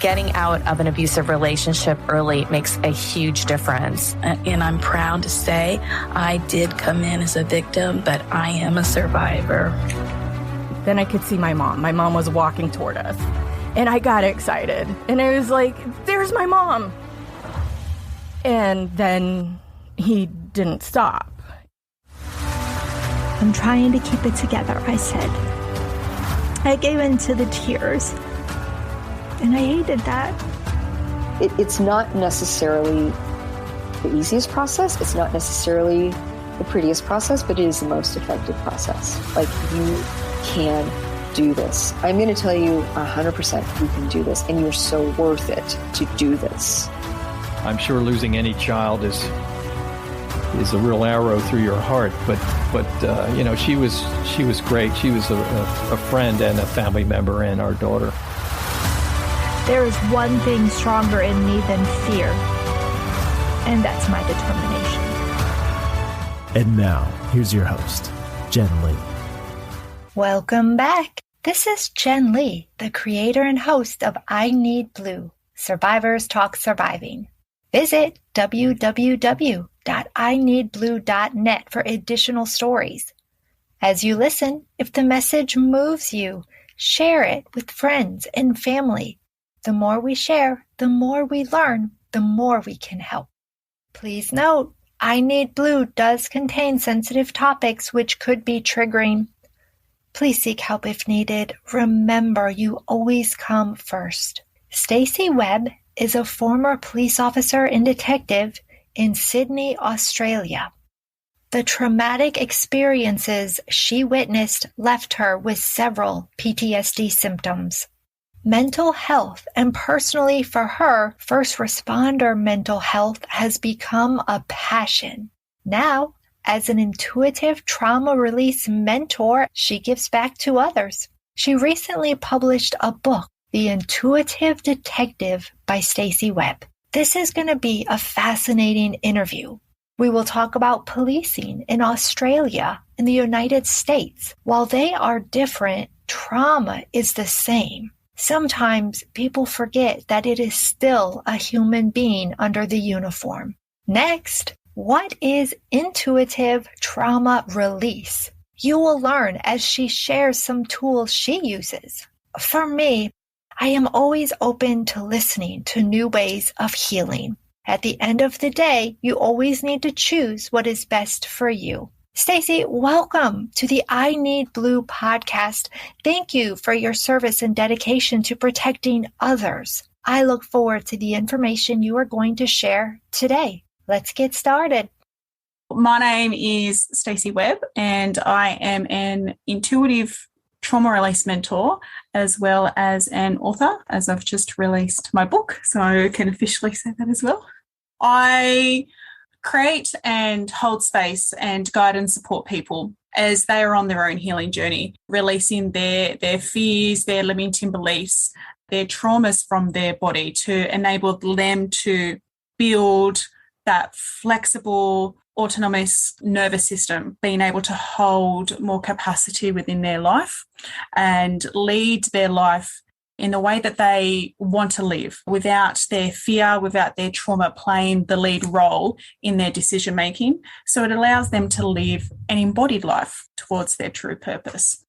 Getting out of an abusive relationship early makes a huge difference. And I'm proud to say I did come in as a victim, but I am a survivor. Then I could see my mom. My mom was walking toward us. And I got excited. And I was like, there's my mom. And then he didn't stop. I'm trying to keep it together, I said. I gave in to the tears. And I hated that. It's not necessarily the easiest process. It's not necessarily the prettiest process, but it is the most effective process. Like, you can do this. I'm going to tell you 100% you can do this, and you're so worth it to do this. I'm sure losing any child is a real arrow through your heart, but you know, she was great. She was a friend and a family member and our daughter. There is one thing stronger in me than fear, and that's my determination. And now, here's your host, Jen Lee. Welcome back. This is Jen Lee, the creator and host of I Need Blue, Survivors Talk Surviving. Visit www.ineedblue.net for additional stories. As you listen, if the message moves you, share it with friends and family. The more we share, the more we learn, the more we can help. Please note, I Need Blue does contain sensitive topics which could be triggering. Please seek help if needed. Remember, you always come first. Stacy Webb is a former police officer and detective in Sydney, Australia. The traumatic experiences she witnessed left her with several PTSD symptoms. Mental health, and personally for her, first responder mental health has become a passion. Now, as an intuitive trauma release mentor, she gives back to others. She recently published a book, The Intuitive Detective by Stacy Webb. This is going to be a fascinating interview. We will talk about policing in Australia and the United States. While they are different, trauma is the same. Sometimes people forget that it is still a human being under the uniform. Next, what is intuitive trauma release? You will learn as she shares some tools she uses. For me, I am always open to listening to new ways of healing. At the end of the day, you always need to choose what is best for you. Stacy, welcome to the I Need Blue podcast. Thank you for your service and dedication to protecting others. I look forward to the information you are going to share today. Let's get started. My name is Stacy Webb, and I am an intuitive trauma release mentor as well as an author, as I've just released my book, so I can officially say that as well. I create and hold space and guide and support people as they are on their own healing journey, releasing their fears, their limiting beliefs, their traumas from their body to enable them to build that flexible, autonomous nervous system, being able to hold more capacity within their life and lead their life in the way that they want to live, without their fear, without their trauma playing the lead role in their decision making. So it allows them to live an embodied life towards their true purpose.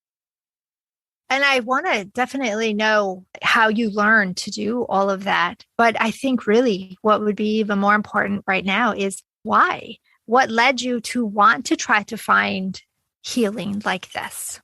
And I want to definitely know how you learned to do all of that. But I think really what would be even more important right now is why? What led you to want to try to find healing like this?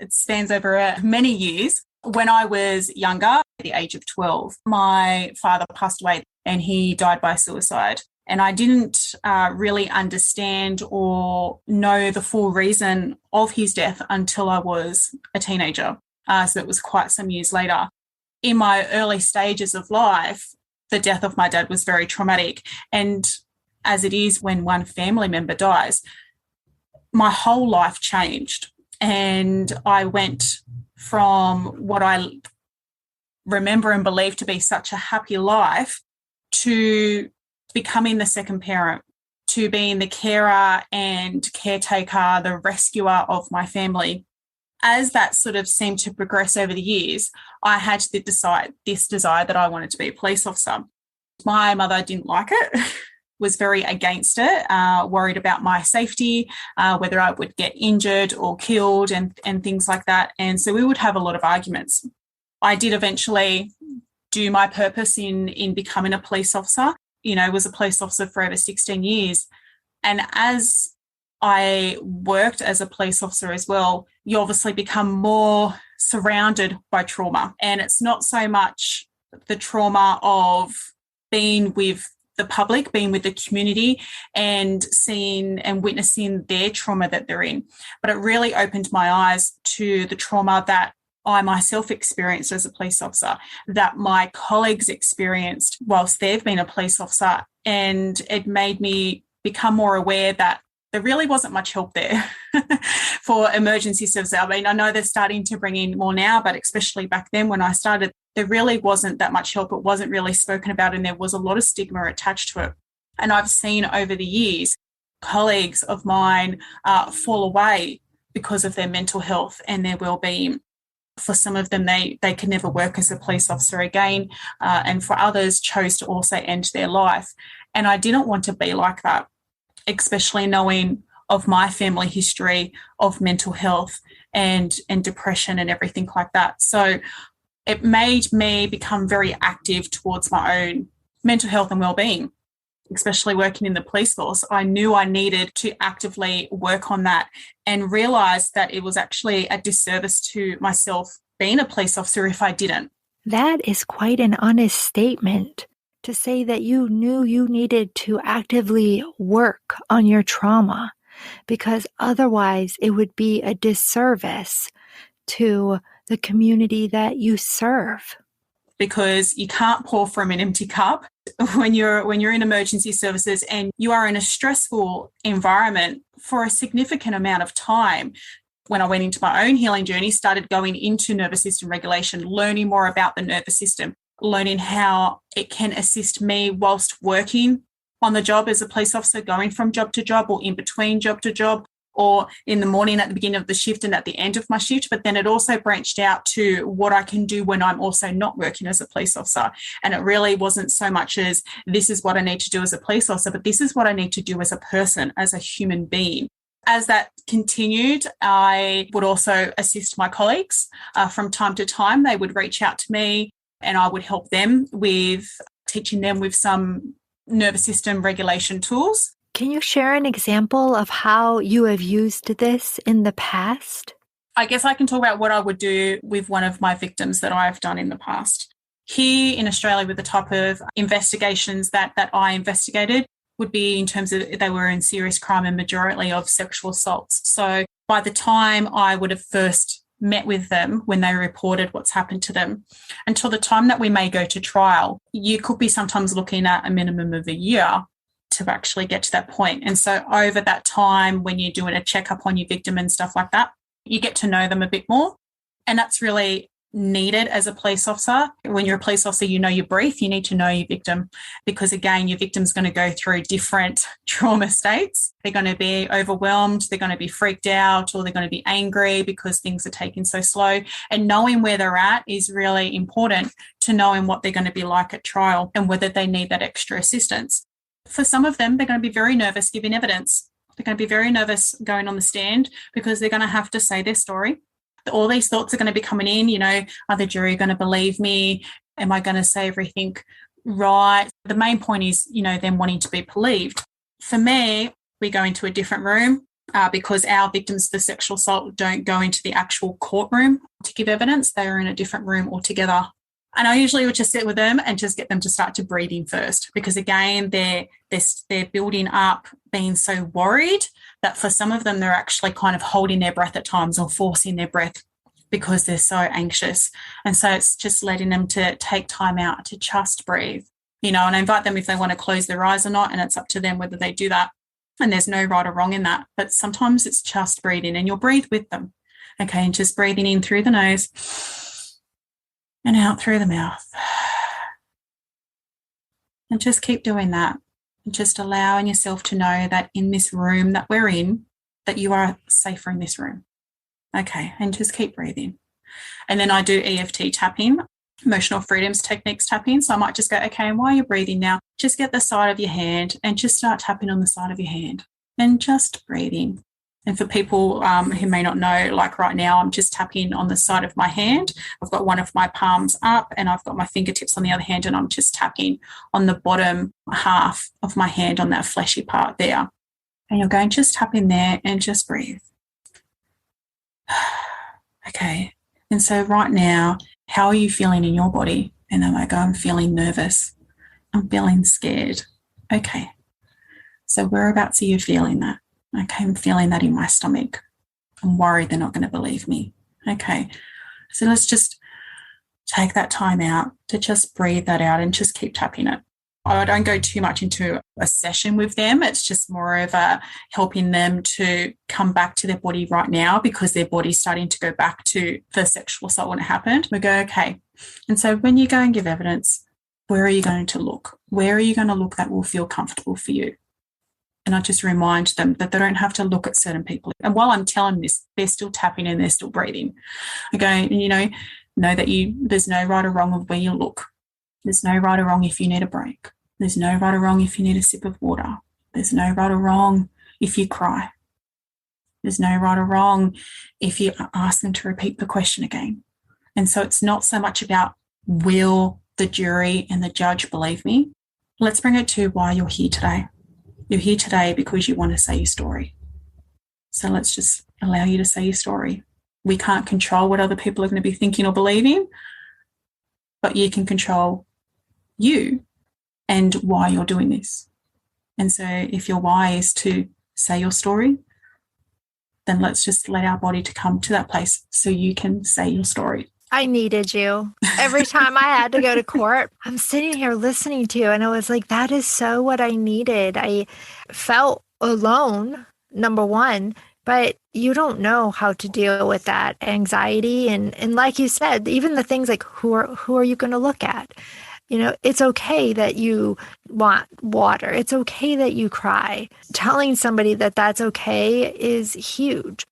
It spans over many years. When I was younger, at the age of 12, my father passed away and he died by suicide. And I didn't really understand or know the full reason of his death until I was a teenager. So it was quite some years later. In my early stages of life, the death of my dad was very traumatic. And as it is when one family member dies, my whole life changed. And I went from what I remember and believe to be such a happy life to becoming the second parent, to being the carer and caretaker, the rescuer of my family. as that sort of seemed to progress over the years, I had this desire that I wanted to be a police officer. My mother didn't like it, was very against it, worried about my safety, whether I would get injured or killed and things like that. And so we would have a lot of arguments. I did eventually do my purpose in becoming a police officer. Was a police officer for over 16 years. And as I worked as a police officer as well, you obviously become more surrounded by trauma. And it's not so much the trauma of being with the public, being with the community and seeing and witnessing their trauma that they're in. But it really opened my eyes to the trauma that I myself experienced as a police officer, that my colleagues experienced whilst they've been a police officer. And it made me become more aware that there really wasn't much help there for emergency services. I mean, I know they're starting to bring in more now, but especially back then when I started, there really wasn't that much help. It wasn't really spoken about, and there was a lot of stigma attached to it. And I've seen over the years colleagues of mine fall away because of their mental health and their well-being. For some of them, they could never work as a police officer again, and for others chose to also end their life. And I didn't want to be like that, especially knowing of my family history of mental health and depression and everything like that. So it made me become very active towards my own mental health and well-being, especially working in the police force. I knew I needed to actively work on that and realised that it was actually a disservice to myself being a police officer if I didn't. That is quite an honest statement to say that you knew you needed to actively work on your trauma, because otherwise it would be a disservice to the community that you serve. Because you can't pour from an empty cup when you're in emergency services and you are in a stressful environment for a significant amount of time. When I went into my own healing journey, started going into nervous system regulation, learning more about the nervous system, learning how it can assist me whilst working on the job as a police officer, going from job to job or in between job to job, or in the morning at the beginning of the shift and at the end of my shift. But then it also branched out to what I can do when I'm also not working as a police officer. And it really wasn't so much as this is what I need to do as a police officer, but this is what I need to do as a person, as a human being. As that continued, I would also assist my colleagues. From time to time, they would reach out to me and I would help them with teaching them with some nervous system regulation tools. Can you share an example of how you have used this in the past? I guess I can talk about what I would do with one of my victims that I've done in the past. Here in Australia, with the type of investigations that I investigated, would be in terms of they were in serious crime and majority of sexual assaults. So by the time I would have first met with them when they reported what's happened to them, until the time that we may go to trial, you could be sometimes looking at a minimum of a year to actually get to that point. And so over that time, when you're doing a checkup on your victim and stuff like that, you get to know them a bit more. And that's really needed as a police officer. When you're a police officer, you know your brief, you need to know your victim, because again, your victim's going to go through different trauma states. They're going to be overwhelmed, they're going to be freaked out, or they're going to be angry because things are taking so slow. And knowing where they're at is really important to knowing what they're going to be like at trial and whether they need that extra assistance. For some of them, they're going to be very nervous giving evidence. They're going to be very nervous going on the stand because they're going to have to say their story. All these thoughts are going to be coming in, are the jury going to believe me? Am I going to say everything right? The main point is, them wanting to be believed. For me, we go into a different room because our victims for sexual assault don't go into the actual courtroom to give evidence. They are in a different room altogether. And I usually would just sit with them and just get them to start to breathe in first, because again, they're building up being so worried that for some of them, they're actually kind of holding their breath at times or forcing their breath because they're so anxious. And so it's just letting them to take time out to just breathe, and I invite them if they want to close their eyes or not, and it's up to them whether they do that. And there's no right or wrong in that. But sometimes it's just breathing, and you'll breathe with them. Okay, and just breathing in through the nose and out through the mouth. And just keep doing that. And just allowing yourself to know that in this room that we're in, that you are safer in this room. Okay, and just keep breathing. And then I do EFT tapping, emotional freedoms techniques tapping. So I might just go, okay, and while you're breathing now, just get the side of your hand and just start tapping on the side of your hand and just breathing. And for people who may not know, like right now, I'm just tapping on the side of my hand. I've got one of my palms up and I've got my fingertips on the other hand, and I'm just tapping on the bottom half of my hand on that fleshy part there. And you're going, just tap in there and just breathe. Okay. And so right now, how are you feeling in your body? And then I go, I'm feeling nervous. I'm feeling scared. Okay. So whereabouts are you feeling that? Okay, I'm feeling that in my stomach. I'm worried they're not going to believe me. Okay. So let's just take that time out to just breathe that out and just keep tapping it. I don't go too much into a session with them. It's just more of a helping them to come back to their body right now, because their body's starting to go back to the sexual assault when it happened. We go, okay. And so when you go and give evidence, where are you going to look? Where are you going to look that will feel comfortable for you? And I just remind them that they don't have to look at certain people. And while I'm telling this, they're still tapping and they're still breathing. I go, and know that there's no right or wrong of where you look. There's no right or wrong if you need a break. There's no right or wrong if you need a sip of water. There's no right or wrong if you cry. There's no right or wrong if you ask them to repeat the question again. And so it's not so much about will the jury and the judge believe me. Let's bring it to why you're here today. You're here today because you want to say your story. So let's just allow you to say your story. We can't control what other people are going to be thinking or believing, but you can control you and why you're doing this. And so if your why is to say your story, then let's just let our body to come to that place so you can say your story. I needed you. Every time I had to go to court, I'm sitting here listening to you, and I was like, that is so what I needed. I felt alone, number one, but you don't know how to deal with that anxiety. And like you said, even the things like, who are you going to look at? It's okay that you want water. It's okay that you cry. Telling somebody that that's okay is huge.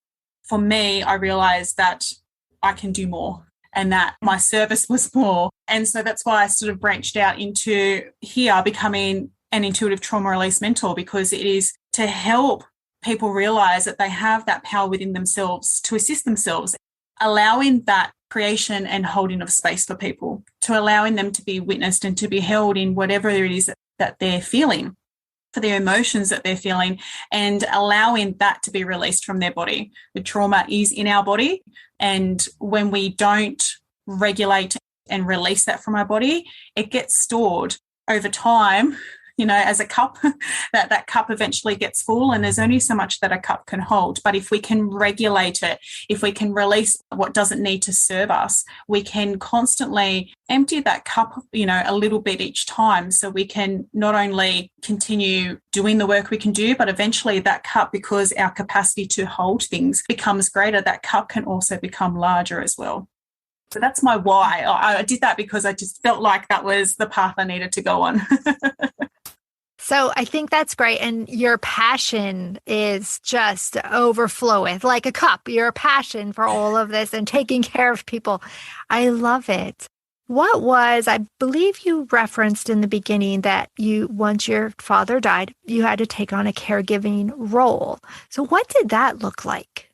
For me, I realized that I can do more and that my service was more. And so that's why I sort of branched out into here becoming an intuitive trauma release mentor, because it is to help people realize that they have that power within themselves to assist themselves, allowing that creation and holding of space for people, to allowing them to be witnessed and to be held in whatever it is that they're feeling, for their emotions that they're feeling, and allowing that to be released from their body. The trauma is in our body, and when we don't regulate and release that from our body, it gets stored over time, as a cup, that cup eventually gets full, and there's only so much that a cup can hold. But if we can regulate it, if we can release what doesn't need to serve us, we can constantly empty that cup, a little bit each time, so we can not only continue doing the work we can do, but eventually that cup, because our capacity to hold things becomes greater, that cup can also become larger as well. So that's my why. I did that because I just felt like that was the path I needed to go on. So I think that's great. And your passion is just overflowing like a cup, your passion for all of this and taking care of people. I love it. I believe you referenced in the beginning that once your father died, you had to take on a caregiving role. So what did that look like?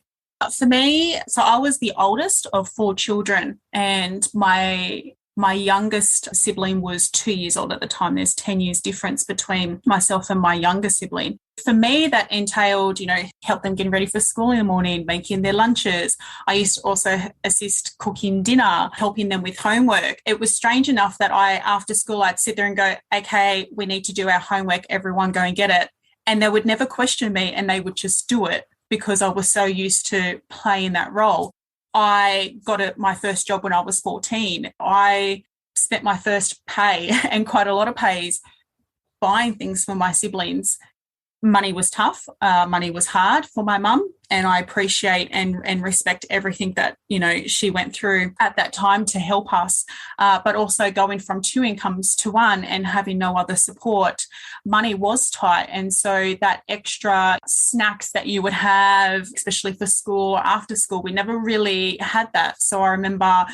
For me, so I was the oldest of 4 children, and my youngest sibling was 2 years old at the time. There's 10 years difference between myself and my younger sibling. For me, that entailed, help them getting ready for school in the morning, making their lunches. I used to also assist cooking dinner, helping them with homework. It was strange enough that after school, I'd sit there and go, okay, we need to do our homework. Everyone go and get it. And they would never question me, and they would just do it because I was so used to playing that role. I got my first job when I was 14. I spent my first pay, and quite a lot of pays, buying things for my siblings. Money was tough. Money was hard for my mum, and I appreciate and respect everything that, she went through at that time to help us. But also going from 2 incomes to 1 and having no other support, money was tight. And so that extra snacks that you would have, especially for school or after school, we never really had that. So I remember,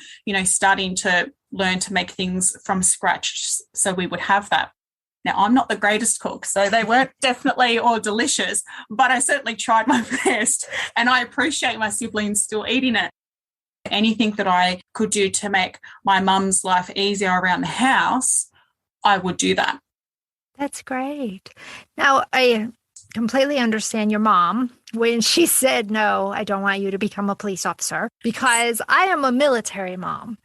starting to learn to make things from scratch so we would have that. Now, I'm not the greatest cook, so they weren't definitely all delicious, but I certainly tried my best, and I appreciate my siblings still eating it. Anything that I could do to make my mum's life easier around the house, I would do that. That's great. Now, I completely understand your mom when she said, no, I don't want you to become a police officer, because I am a military mom.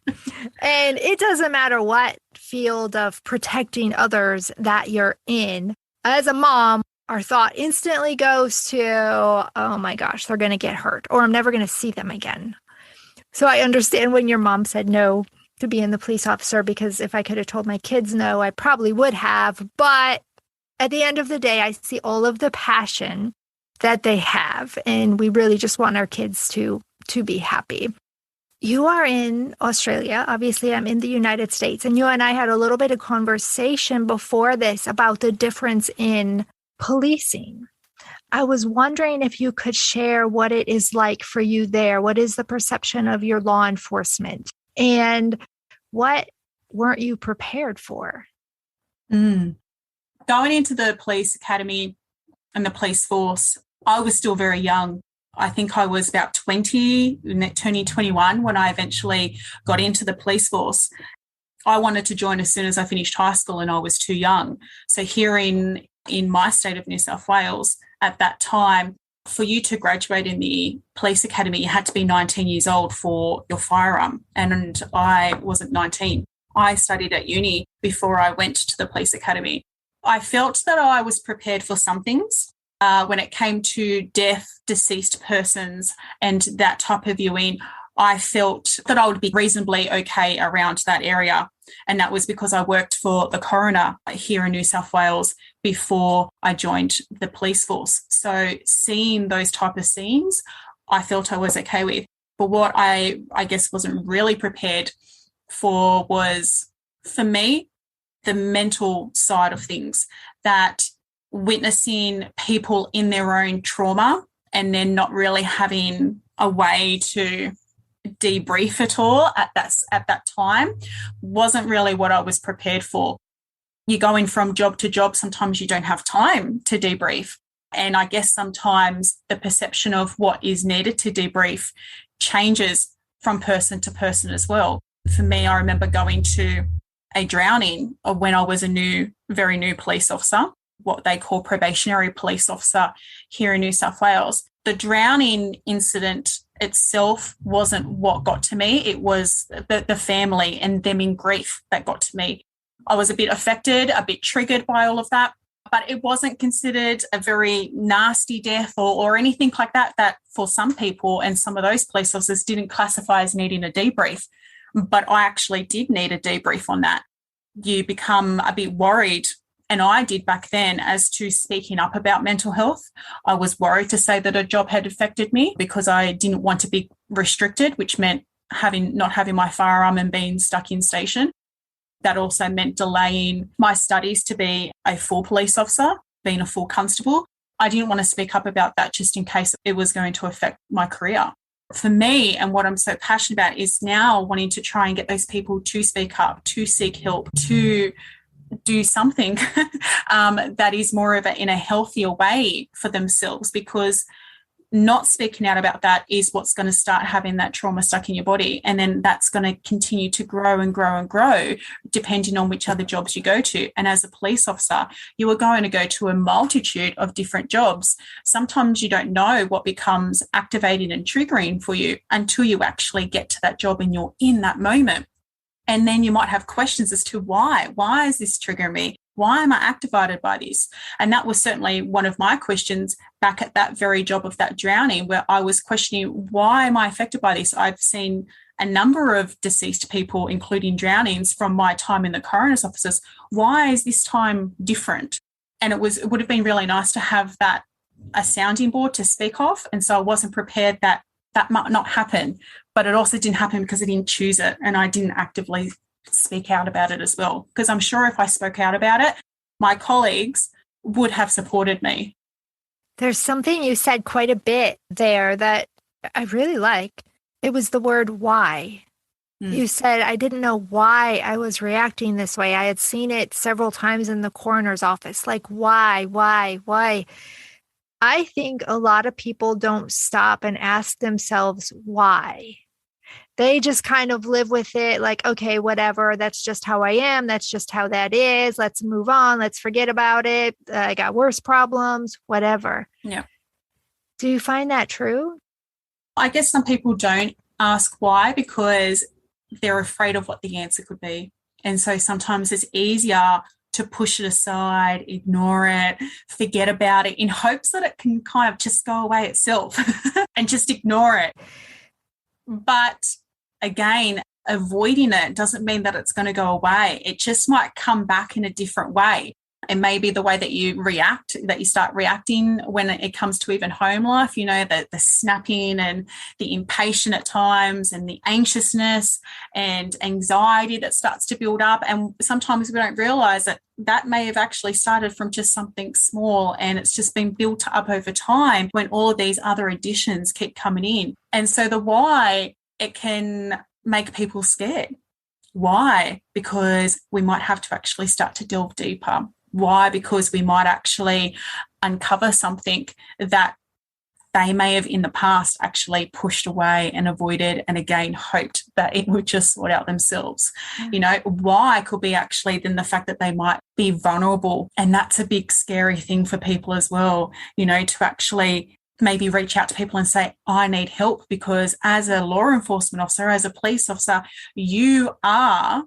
And it doesn't matter what field of protecting others that you're in. As a mom, our thought instantly goes to, oh my gosh, they're going to get hurt, or I'm never going to see them again. So I understand when your mom said no to being the police officer, because if I could have told my kids no, I probably would have. But at the end of the day, I see all of the passion that they have, and we really just want our kids to be happy. You are in Australia. Obviously, I'm in the United States, and you and I had a little bit of conversation before this about the difference in policing. I was wondering if you could share what it is like for you there. What is the perception of your law enforcement, and what weren't you prepared for? Going into the police academy and the police force, I was still very young. I think I was about 20, turning 21 when I eventually got into the police force. I wanted to join as soon as I finished high school, and I was too young. So here in my state of New South Wales at that time, for you to graduate in the police academy, you had to be 19 years old for your firearm. And I wasn't 19. I studied at uni before I went to the police academy. I felt that I was prepared for some things. When it came to death, deceased persons, and that type of viewing, I felt that I would be reasonably okay around that area. And that was because I worked for the coroner here in New South Wales before I joined the police force. So seeing those type of scenes, I felt I was okay with. But what I guess wasn't really prepared for was, for me, the mental side of things, that witnessing people in their own trauma and then not really having a way to debrief it all at that time wasn't really what I was prepared for. You're going from job to job, sometimes you don't have time to debrief. And I guess sometimes the perception of what is needed to debrief changes from person to person as well. For me, I remember going to a drowning when I was a very new police officer, what they call probationary police officer here in New South Wales. The drowning incident itself wasn't what got to me. It was the family and them in grief that got to me. I was a bit affected, a bit triggered by all of that, but it wasn't considered a very nasty death or anything like that, that for some people and some of those police officers didn't classify as needing a debrief. But I actually did need a debrief on that. You become a bit worried, and I did back then, as to speaking up about mental health. I was worried to say that a job had affected me because I didn't want to be restricted, which meant not having my firearm and being stuck in station. That also meant delaying my studies to be a full police officer, being a full constable. I didn't want to speak up about that just in case it was going to affect my career. For me, and what I'm so passionate about, is now wanting to try and get those people to speak up, to seek help, to do something that is more of in a healthier way for themselves, because not speaking out about that is what's going to start having that trauma stuck in your body. And then that's going to continue to grow and grow and grow, depending on which other jobs you go to. And as a police officer, you are going to go to a multitude of different jobs. Sometimes you don't know what becomes activating and triggering for you until you actually get to that job and you're in that moment. And then you might have questions as to why. Why is this triggering me? Why am I activated by this? And that was certainly one of my questions back at that very job of that drowning, where I was questioning, why am I affected by this? I've seen a number of deceased people, including drownings, from my time in the coroner's offices. Why is this time different? And it would have been really nice to have a sounding board to speak off. And so I wasn't prepared that might not happen, but it also didn't happen because I didn't choose it and I didn't actively speak out about it as well. Because I'm sure if I spoke out about it, my colleagues would have supported me. There's something you said quite a bit there that I really like. It was the word why. You said, I didn't know why I was reacting this way. I had seen it several times in the coroner's office. Like, why? I think a lot of people don't stop and ask themselves why. They just kind of live with it like, okay, whatever. That's just how I am. That's just how that is. Let's move on. Let's forget about it. I got worse problems, whatever. Yeah. Do you find that true? I guess some people don't ask why because they're afraid of what the answer could be. And so sometimes it's easier to push it aside, ignore it, forget about it in hopes that it can kind of just go away itself and just ignore it. But again, avoiding it doesn't mean that it's going to go away. It just might come back in a different way. And maybe the way that you react, that you start reacting when it comes to even home life, you know, the snapping and the impatient at times and the anxiousness and anxiety that starts to build up. And sometimes we don't realize that may have actually started from just something small and it's just been built up over time when all of these other additions keep coming in. And so the why, it can make people scared. Why? Because we might have to actually start to delve deeper. Why? Because we might actually uncover something that they may have in the past actually pushed away and avoided and again hoped that it would just sort out themselves. You know, why could be actually then the fact that they might be vulnerable. And that's a big scary thing for people as well, you know, to actually maybe reach out to people and say, I need help, because as a law enforcement officer, as a police officer, you are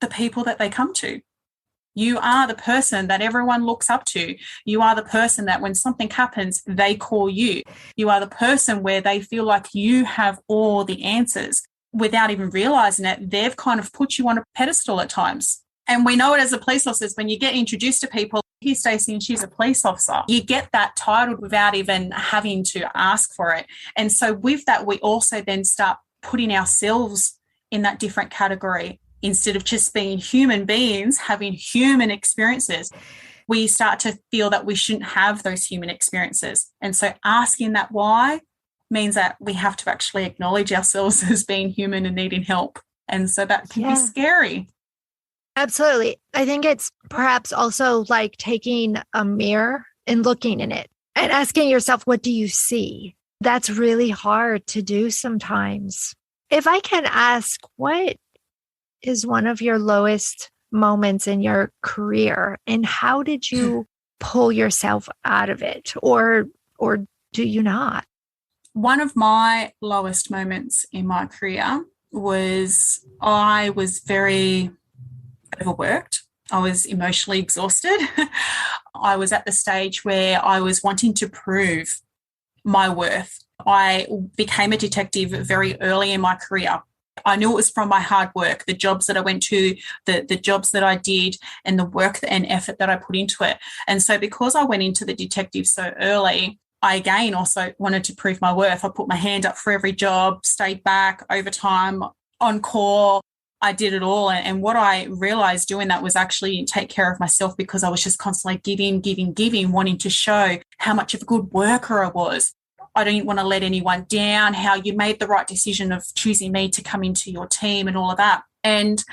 the people that they come to. You are the person that everyone looks up to. You are the person that when something happens, they call you. You are the person where they feel like you have all the answers. Without even realizing it, they've kind of put you on a pedestal at times. And we know it as a police officer, when you get introduced to people, here's Stacey and she's a police officer. You get that title without even having to ask for it. And so with that, we also then start putting ourselves in that different category. Instead of just being human beings, having human experiences, we start to feel that we shouldn't have those human experiences. And so asking that why means that we have to actually acknowledge ourselves as being human and needing help. And so that can be scary. Absolutely. I think it's perhaps also like taking a mirror and looking in it and asking yourself, what do you see? That's really hard to do sometimes. If I can ask, what is one of your lowest moments in your career, and how did you pull yourself out of it, or do you not? One of my lowest moments in my career was I was very overworked. I was emotionally exhausted. I was at the stage where I was wanting to prove my worth. I became a detective very early in my career. I knew it was from my hard work, the jobs that I went to, the jobs that I did, and the work and effort that I put into it. And so because I went into the detective so early, I again also wanted to prove my worth. I put my hand up for every job, stayed back, overtime, on call. I did it all. And what I realized doing that was actually take care of myself, because I was just constantly giving, wanting to show how much of a good worker I was. I didn't want to let anyone down, how you made the right decision of choosing me to come into your team and all of that. And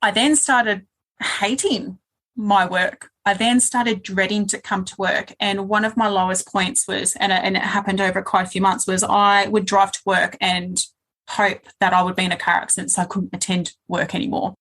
I then started hating my work. I then started dreading to come to work. And one of my lowest points was, and it happened over quite a few months, was I would drive to work and hope that I would be in a car accident so I couldn't attend work anymore.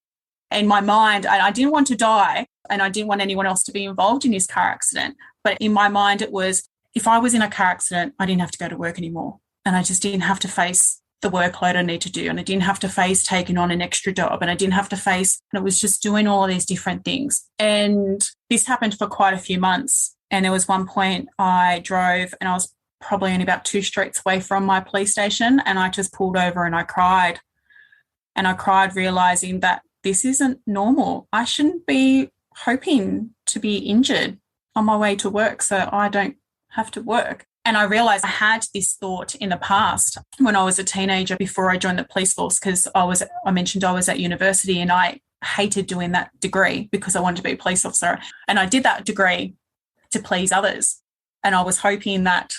In my mind, I didn't want to die and I didn't want anyone else to be involved in this car accident. But in my mind, it was, if I was in a car accident, I didn't have to go to work anymore. And I just didn't have to face the workload I need to do. And I didn't have to face taking on an extra job. And I didn't have to face, and it was just doing all of these different things. And this happened for quite a few months. And there was one point I drove and I was probably only about 2 streets away from my police station. And I just pulled over and I cried. And I cried realizing that this isn't normal. I shouldn't be hoping to be injured on my way to work so I don't have to work. And I realized I had this thought in the past when I was a teenager before I joined the police force, because I mentioned I was at university and I hated doing that degree because I wanted to be a police officer. And I did that degree to please others. And I was hoping that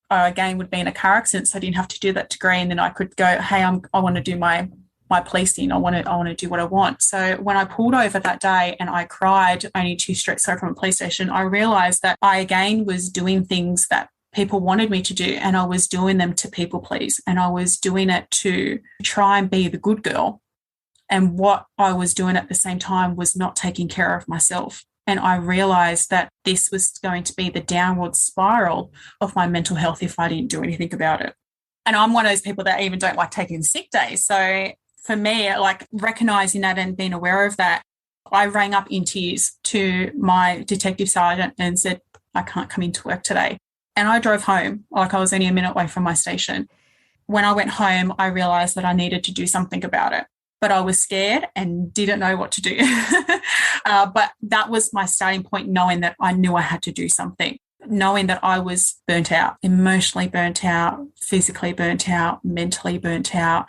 I again would be in a car accident so I didn't have to do that degree, and then I could go, hey, I want to do my policing. I want to do what I want. So when I pulled over that day and I cried only 2 streets away from a police station, I realized that I again was doing things that people wanted me to do, and I was doing them to people please, and I was doing it to try and be the good girl. And what I was doing at the same time was not taking care of myself. And I realized that this was going to be the downward spiral of my mental health if I didn't do anything about it. And I'm one of those people that even don't like taking sick days. So for me, like recognizing that and being aware of that, I rang up in tears to my detective sergeant and said, I can't come into work today. And I drove home, like I was only a minute away from my station. When I went home, I realized that I needed to do something about it. But I was scared and didn't know what to do. But that was my starting point, knowing that I knew I had to do something, knowing that I was burnt out, emotionally burnt out, physically burnt out, mentally burnt out.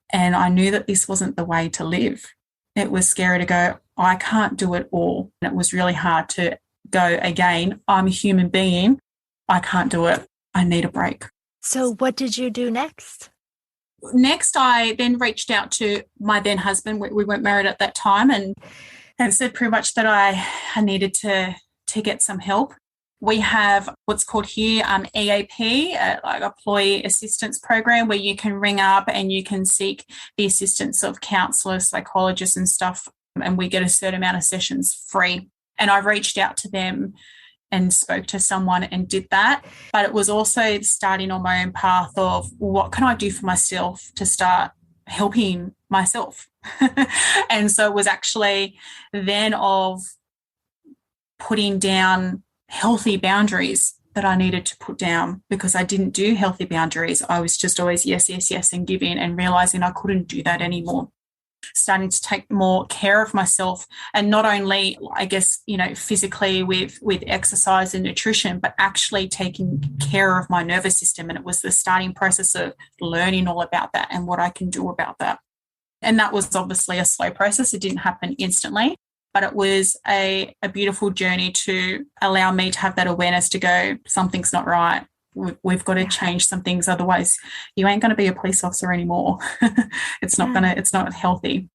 And I knew that this wasn't the way to live. It was scary to go, I can't do it all. And it was really hard to go, again, I'm a human being. I can't do it. I need a break. So what did you do next? Next, I then reached out to my then husband. We weren't married at that time, and said pretty much that I needed to get some help. We have what's called here EAP, like Employee Assistance Program, where you can ring up and you can seek the assistance of counsellors, psychologists and stuff, and we get a certain amount of sessions free. And I reached out to them and spoke to someone and did that. But it was also starting on my own path of what can I do for myself to start helping myself? And so it was actually then of putting down healthy boundaries that I needed to put down, because I didn't do healthy boundaries. I was just always yes, yes, yes, and giving, and realizing I couldn't do that anymore. Starting to take more care of myself, and not only, I guess, physically with exercise and nutrition, but actually taking care of my nervous system. And it was the starting process of learning all about that and what I can do about that. And that was obviously a slow process. It didn't happen instantly, but it was a beautiful journey to allow me to have that awareness to go, something's not right. We've got to change some things. Otherwise, you ain't going to be a police officer anymore. It's not healthy.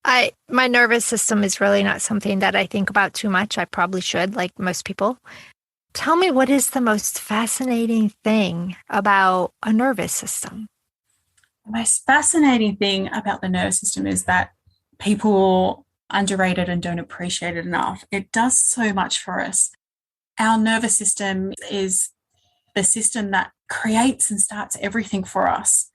My nervous system is really not something that I think about too much. I probably should, like most people. Tell me, what is the most fascinating thing about a nervous system? The most fascinating thing about the nervous system is that people underrate it and don't appreciate it enough. It does so much for us. Our nervous system is the system that creates and starts everything for us.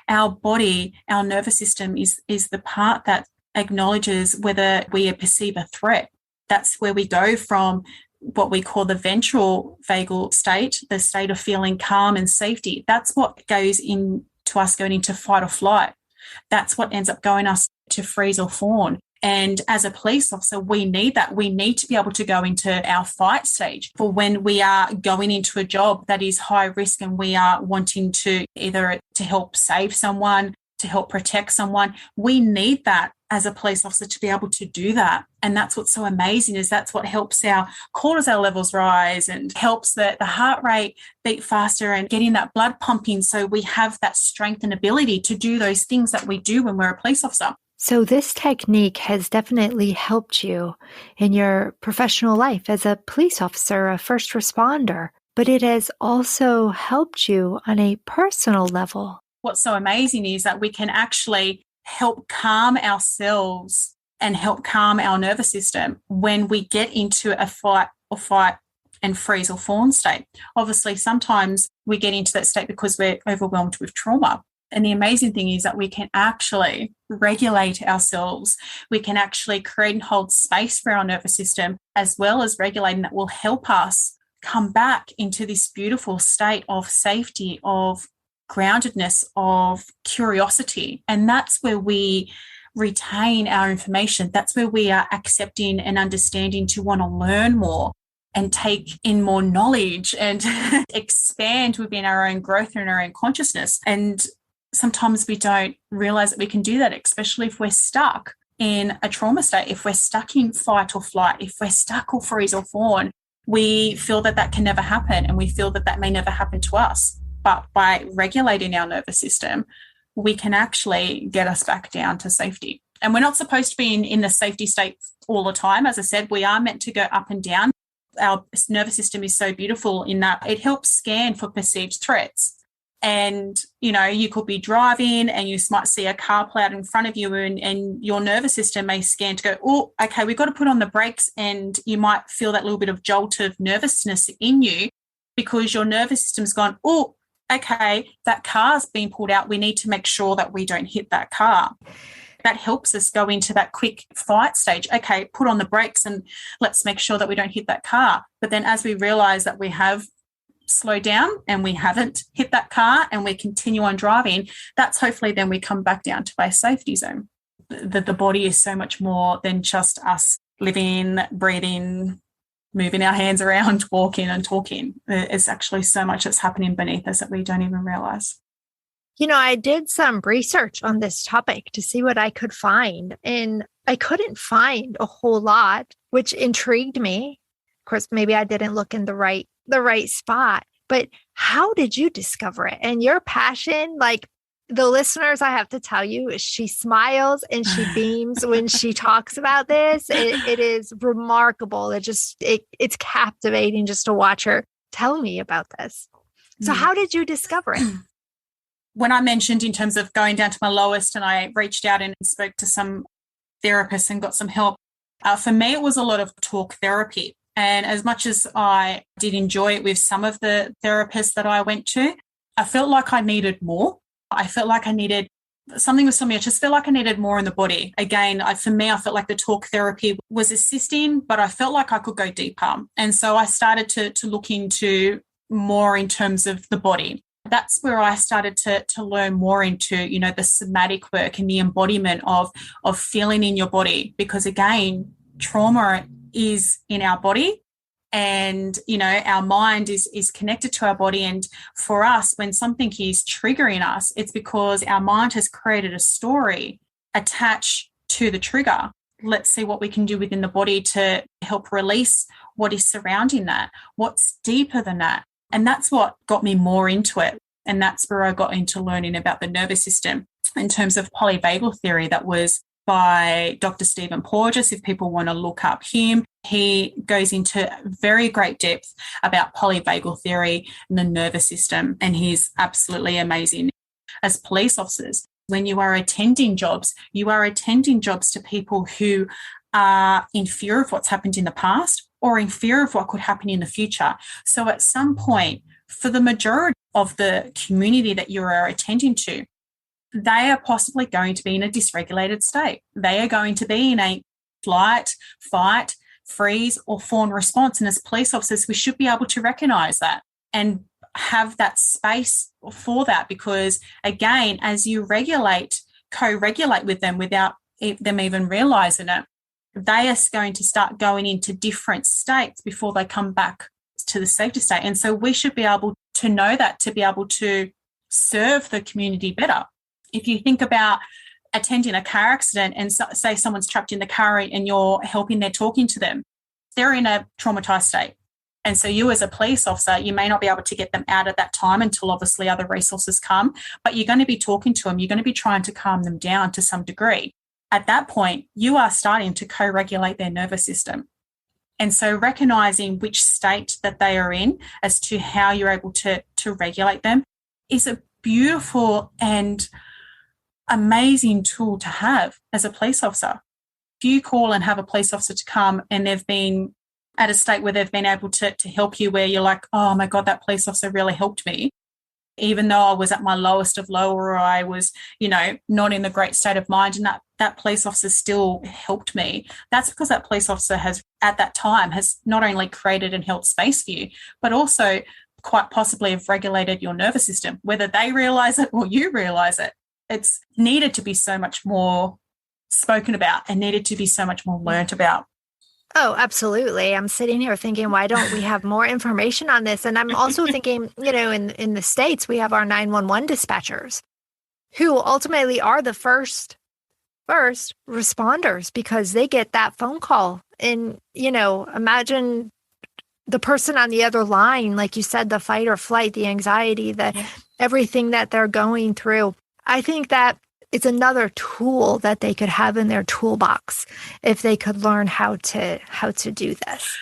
Our body, our nervous system is the part that acknowledges whether we perceive a threat. That's where we go from what we call the ventral vagal state, the state of feeling calm and safety. That's what goes into us going into fight or flight. That's what ends up going us to freeze or fawn. And as a police officer, we need that. We need to be able to go into our fight stage for when we are going into a job that is high risk and we are wanting to either to help save someone, to help protect someone. We need that as a police officer to be able to do that. And that's what's so amazing, is that's what helps our cortisol levels rise and helps the heart rate beat faster and getting that blood pumping, so we have that strength and ability to do those things that we do when we're a police officer. So this technique has definitely helped you in your professional life as a police officer, a first responder, but it has also helped you on a personal level. What's so amazing is that we can actually help calm ourselves and help calm our nervous system when we get into a fight and freeze or fawn state. Obviously, sometimes we get into that state because we're overwhelmed with trauma. And the amazing thing is that we can actually regulate ourselves. We can actually create and hold space for our nervous system, as well as regulating, that will help us come back into this beautiful state of safety, of groundedness, of curiosity. And that's where we retain our information. That's where we are accepting and understanding to want to learn more and take in more knowledge and expand within our own growth and our own consciousness. And sometimes we don't realize that we can do that, especially if we're stuck in a trauma state, if we're stuck in fight or flight, if we're stuck or freeze or fawn. We feel that that can never happen, and we feel that that may never happen to us. But by regulating our nervous system, we can actually get us back down to safety. And we're not supposed to be in the safety state all the time. As I said, we are meant to go up and down. Our nervous system is so beautiful in that it helps scan for perceived threats. And, you know, you could be driving and you might see a car plow out in front of you, and your nervous system may scan to go, oh, okay, we've got to put on the brakes, and you might feel that little bit of jolt of nervousness in you because your nervous system's gone, oh, okay, that car's been pulled out. We need to make sure that we don't hit that car. That helps us go into that quick fight stage. Okay, put on the brakes and let's make sure that we don't hit that car. But then as we realize that we have slowed down and we haven't hit that car and we continue on driving, that's hopefully then we come back down to our safety zone. The body is so much more than just us living, breathing, moving our hands around, walking and talking. There's actually so much that's happening beneath us that we don't even realize. You know, I did some research on this topic to see what I could find, and I couldn't find a whole lot, which intrigued me. Of course, maybe I didn't look in the right spot, but how did you discover it? And your passion, like the listeners, I have to tell you, she smiles and she beams when she talks about this. It is remarkable. It's captivating just to watch her tell me about this. So how did you discover it? When I mentioned in terms of going down to my lowest, and I reached out and spoke to some therapists and got some help, for me, it was a lot of talk therapy. And as much as I did enjoy it with some of the therapists that I went to, I felt like I needed more. I felt like I needed something with something. I just felt like I needed more in the body. Again, for me, I felt like the talk therapy was assisting, but I felt like I could go deeper. And so I started to look into more in terms of the body. That's where I started to learn more into, you know, the somatic work and the embodiment of feeling in your body. Because again, trauma is in our body, and, you know, our mind is connected to our body. And for us, when something is triggering us, it's because our mind has created a story attached to the trigger. Let's see what we can do within the body to help release what is surrounding that, what's deeper than that. And that's what got me more into it. And that's where I got into learning about the nervous system in terms of polyvagal theory. That was by Dr. Stephen Porges. If people want to look up him, he goes into very great depth about polyvagal theory and the nervous system. And he's absolutely amazing. As police officers, when you are attending jobs, you are attending jobs to people who are in fear of what's happened in the past or in fear of what could happen in the future. So at some point, for the majority of the community that you are attending to, they are possibly going to be in a dysregulated state. They are going to be in a flight, fight, freeze, or fawn response. And as police officers, we should be able to recognize that and have that space for that, because again, as you co-regulate with them without them even realizing it, they are going to start going into different states before they come back to the safety state. And so we should be able to know that, to be able to serve the community better. If you think about attending a car accident and say someone's trapped in the car and you're helping, they're talking to them, they're in a traumatized state. And so you as a police officer, you may not be able to get them out at that time until obviously other resources come, but you're going to be talking to them. You're going to be trying to calm them down to some degree. At that point, you are starting to co-regulate their nervous system. And so recognizing which state that they are in as to how you're able to regulate them is a beautiful and amazing tool to have as a police officer. If you call and have a police officer to come and they've been at a state where they've been able to help you, where you're like, oh my God, that police officer really helped me, even though I was at my lowest of low, or I was, you know, not in the great state of mind, and that police officer still helped me. That's because that police officer has, at that time, has not only created and held space for you, but also quite possibly have regulated your nervous system, whether they realize it or you realize it. It's needed to be so much more spoken about and needed to be so much more learnt about. Oh, absolutely. I'm sitting here thinking, why don't we have more information on this? And I'm also thinking, in the States, we have our 911 dispatchers who ultimately are the first responders because they get that phone call. And, imagine the person on the other line, like you said, the fight or flight, the anxiety, everything that they're going through. I think that it's another tool that they could have in their toolbox if they could learn how to do this.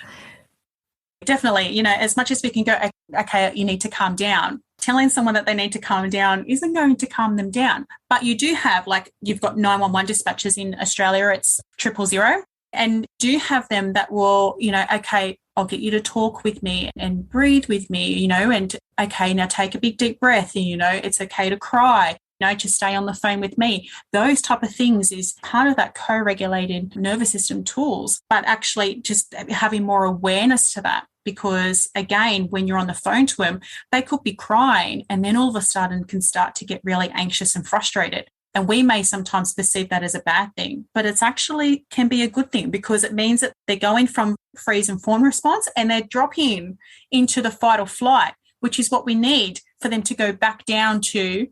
Definitely, as much as we can go, okay, you need to calm down. Telling someone that they need to calm down isn't going to calm them down. But you do have, you've got 911 dispatchers in Australia, it's 000, and do have them that will, okay, I'll get you to talk with me and breathe with me, and okay, now take a big deep breath, and, it's okay to cry. To stay on the phone with me. Those type of things is part of that co-regulated nervous system tools, but actually just having more awareness to that. Because again, when you're on the phone to them, they could be crying and then all of a sudden can start to get really anxious and frustrated. And we may sometimes perceive that as a bad thing, but it's actually can be a good thing because it means that they're going from freeze and fawn response and they're dropping into the fight or flight, which is what we need for them to go back down to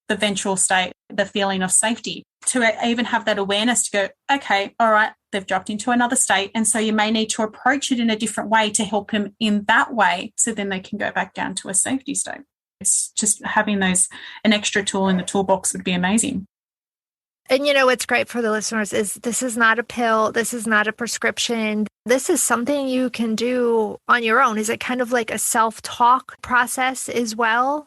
the ventral state, the feeling of safety, to even have that awareness to go, okay, all right, they've dropped into another state. And so you may need to approach it in a different way to help them in that way. So then they can go back down to a safety state. It's just having an extra tool in the toolbox would be amazing. And what's great for the listeners is this is not a pill. This is not a prescription. This is something you can do on your own. Is it kind of like a self-talk process as well?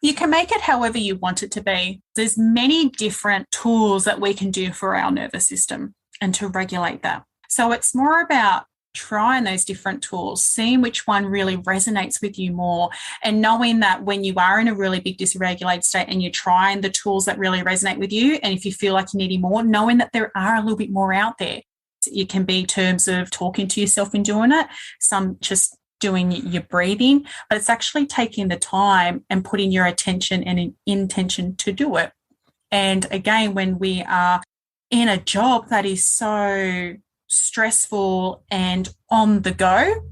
You can make it however you want it to be. There's many different tools that we can do for our nervous system and to regulate that. So it's more about trying those different tools, seeing which one really resonates with you more, and knowing that when you are in a really big dysregulated state and you're trying the tools that really resonate with you, and if you feel like you need more, knowing that there are a little bit more out there. It can be terms of talking to yourself and doing it, some just doing your breathing, but it's actually taking the time and putting your attention and an intention to do it. And again, when we are in a job that is so stressful and on the go,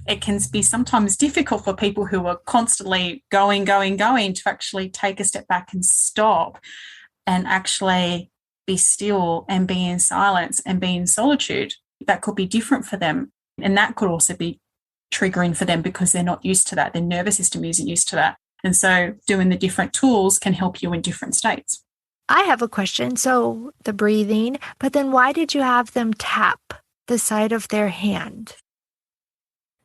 it can be sometimes difficult for people who are constantly going to actually take a step back and stop and actually be still and be in silence and be in solitude. That could be different for them. And that could also be triggering for them because they're not used to that. Their nervous system isn't used to that. And so doing the different tools can help you in different states. I have a question. So the breathing, but then why did you have them tap the side of their hand?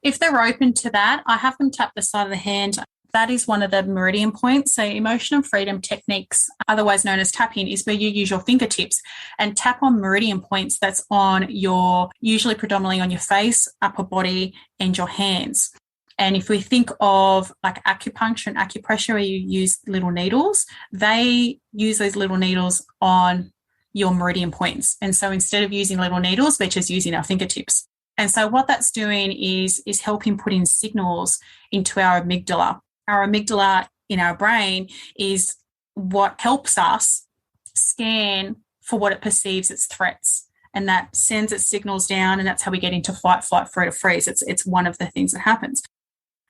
If they're open to that, I have them tap the side of the hand. That is one of the meridian points. So emotional freedom techniques, otherwise known as tapping, is where you use your fingertips and tap on meridian points that's on usually predominantly on your face, upper body, and your hands. And if we think of like acupuncture and acupressure where you use little needles, they use those little needles on your meridian points. And so instead of using little needles, we're just using our fingertips. And so what that's doing is helping put in signals into our amygdala. Our amygdala in our brain is what helps us scan for what it perceives as threats. And that sends its signals down, and that's how we get into fight, flight, freeze, or freeze. It's one of the things that happens.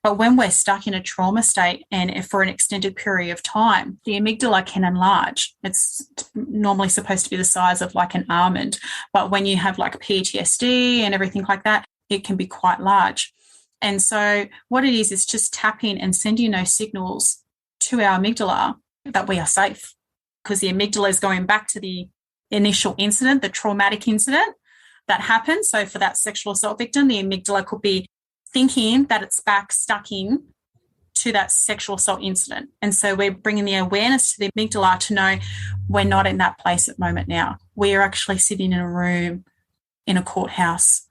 But when we're stuck in a trauma state and for an extended period of time, the amygdala can enlarge. It's normally supposed to be the size of like an almond. But when you have like PTSD and everything like that, it can be quite large. And so what it is just tapping and sending those signals to our amygdala that we are safe, because the amygdala is going back to the initial incident, the traumatic incident that happened. So for that sexual assault victim, the amygdala could be thinking that it's back stuck in to that sexual assault incident. And so we're bringing the awareness to the amygdala to know we're not in that place at the moment now. We are actually sitting in a room in a courthouse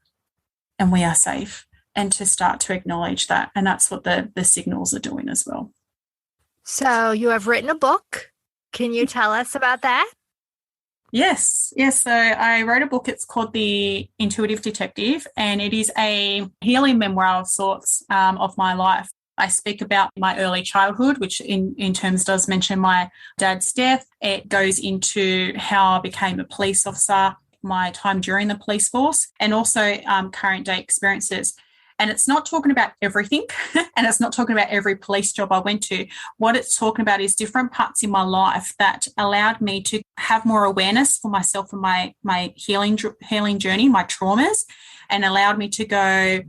and we are safe. And to start to acknowledge that. And that's what the signals are doing as well. So you have written a book. Can you tell us about that? Yes. So I wrote a book. It's called The Intuitive Detective, and it is a healing memoir of sorts of my life. I speak about my early childhood, which in terms does mention my dad's death. It goes into how I became a police officer, my time during the police force, and also current day experiences. And it's not talking about everything, and it's not talking about every police job I went to. What it's talking about is different parts in my life that allowed me to have more awareness for myself and my healing journey, my traumas, and allowed me to go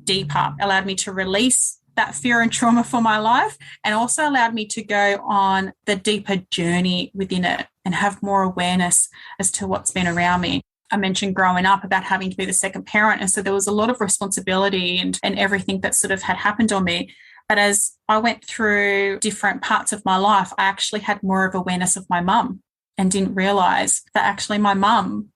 deeper, allowed me to release that fear and trauma for my life, and also allowed me to go on the deeper journey within it and have more awareness as to what's been around me. I mentioned growing up about having to be the second parent. And so there was a lot of responsibility and everything that sort of had happened on me. But as I went through different parts of my life, I actually had more of awareness of my mum and didn't realize that actually my mum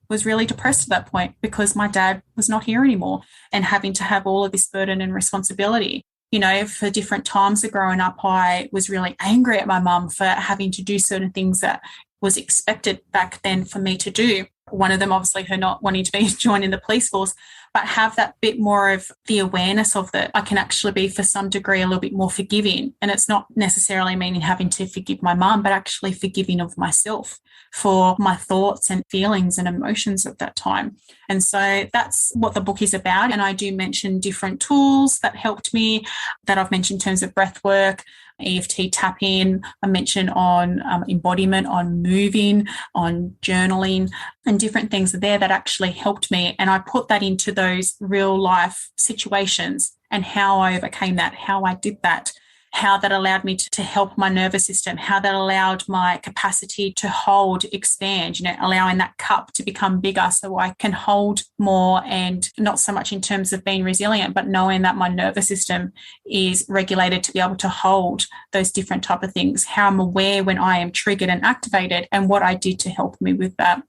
was really depressed at that point because my dad was not here anymore and having to have all of this burden and responsibility. You know, for different times of growing up, I was really angry at my mum for having to do certain things that was expected back then for me to do. One of them, obviously, her not wanting to be joining the police force, but have that bit more of the awareness of that I can actually be, for some degree, a little bit more forgiving. And it's not necessarily meaning having to forgive my mum, but actually forgiving of myself for my thoughts and feelings and emotions at that time. And so that's what the book is about. And I do mention different tools that helped me that I've mentioned in terms of breath work, EFT tapping, I mentioned on embodiment, on moving, on journaling, and different things there that actually helped me. And I put that into those real life situations and how I overcame that, how I did that, how that allowed me to help my nervous system, how that allowed my capacity to hold, expand, you know, allowing that cup to become bigger so I can hold more, and not so much in terms of being resilient, but knowing that my nervous system is regulated to be able to hold those different type of things, how I'm aware when I am triggered and activated, and what I did to help me with that.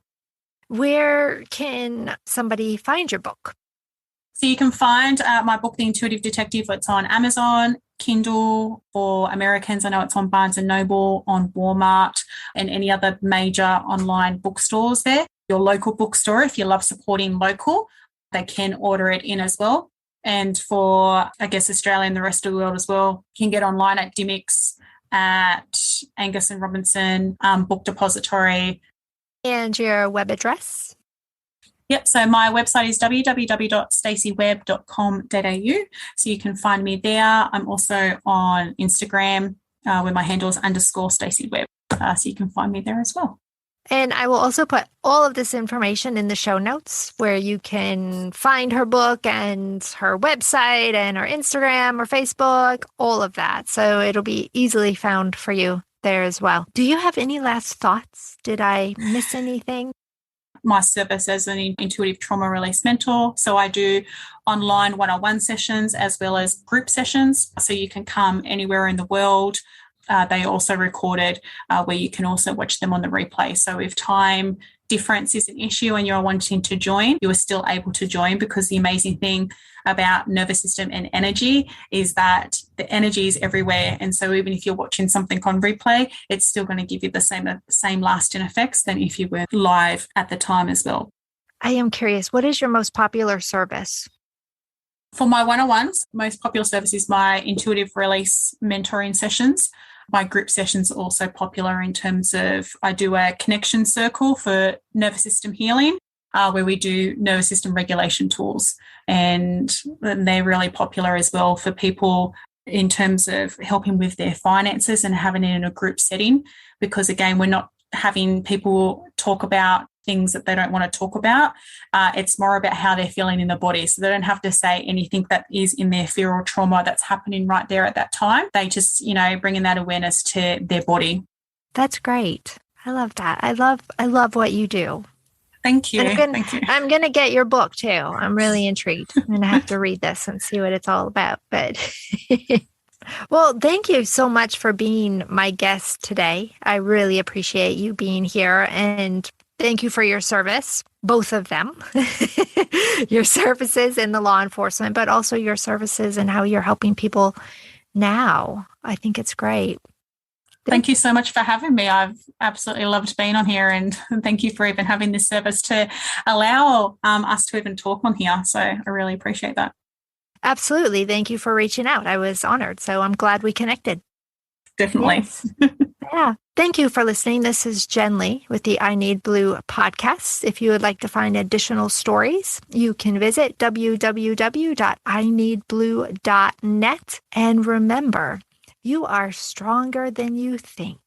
Where can somebody find your book? So you can find my book, The Intuitive Detective. It's on Amazon, Kindle for Americans. I know it's on Barnes & Noble, on Walmart, and any other major online bookstores there. Your local bookstore, if you love supporting local, they can order it in as well. And for, I guess, Australia and the rest of the world as well, you can get online at Dimmicks, at Angus and Robinson, Book Depository. And your web address? Yep, so my website is www.stacywebb.com.au. So you can find me there. I'm also on Instagram where my handle is _Stacy Webb. So you can find me there as well. And I will also put all of this information in the show notes where you can find her book and her website and her Instagram or Facebook, all of that. So it'll be easily found for you there as well. Do you have any last thoughts? Did I miss anything? My service as an intuitive trauma release mentor. So I do online one-on-one sessions as well as group sessions. So you can come anywhere in the world. They are also recorded where you can also watch them on the replay. So if time difference is an issue and you're wanting to join, you are still able to join, because the amazing thing about nervous system and energy is that the energy is everywhere. And so even if you're watching something on replay, it's still going to give you the same lasting effects than if you were live at the time as well. I am curious, what is your most popular service? For my one-on-ones, most popular service is my intuitive release mentoring sessions. My group sessions are also popular in terms of I do a connection circle for nervous system healing, where we do nervous system regulation tools. And they're really popular as well for people in terms of helping with their finances and having it in a group setting, because, again, we're not having people talk about things that they don't want to talk about. It's more about how they're feeling in the body. So they don't have to say anything that is in their fear or trauma that's happening right there at that time. They just, bring in that awareness to their body. That's great. I love that. I love what you do. Thank you. Thank you. I'm going to get your book too. I'm really intrigued. I'm going to have to read this and see what it's all about. But well, thank you so much for being my guest today. I really appreciate you being here, and thank you for your service, both of them, your services in the law enforcement, but also your services and how you're helping people now. I think it's great. Thank you so much for having me. I've absolutely loved being on here, and thank you for even having this service to allow us to even talk on here. So I really appreciate that. Absolutely. Thank you for reaching out. I was honored. So I'm glad we connected. Definitely. Yes. Yeah. Thank you for listening. This is Jen Lee with the I Need Blue podcast. If you would like to find additional stories, you can visit www.ineedblue.net. And remember, you are stronger than you think.